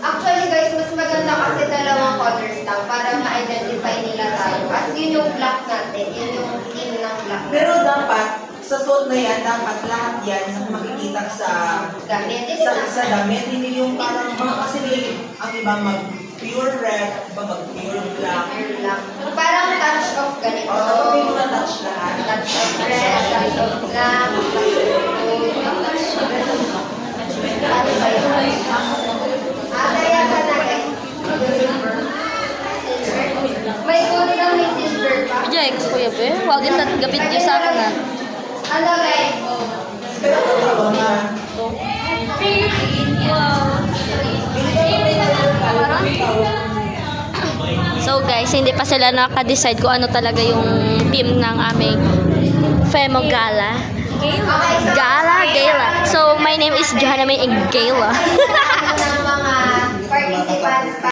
Actually guys, mas maganda kasi dalawang colors lang para ma-identify nila tayo. As yun yung black natin, yun yung in ng black. Pero dapat, sa suot na yan, dapat lahat yan makikita sa Gamit. sa damit. Hindi yung parang mga kasi ang iba mag pure red, iba mag pure black. Black. Parang touch of ganito. Oo, may mga touch lahat. Touch of red, touch of black, ano ba yun? Kaya ka na guys. Silver. May gold na may silver pa. Diyan, kuya be. Huwag ito gapit niyo sa akin na. Ano guys? Pero totoo na. So guys, hindi pa sila nakaka-decide kung ano talaga yung team ng aming Femo Gala. Okay, so Gala. So, my name is Johanna May Gala.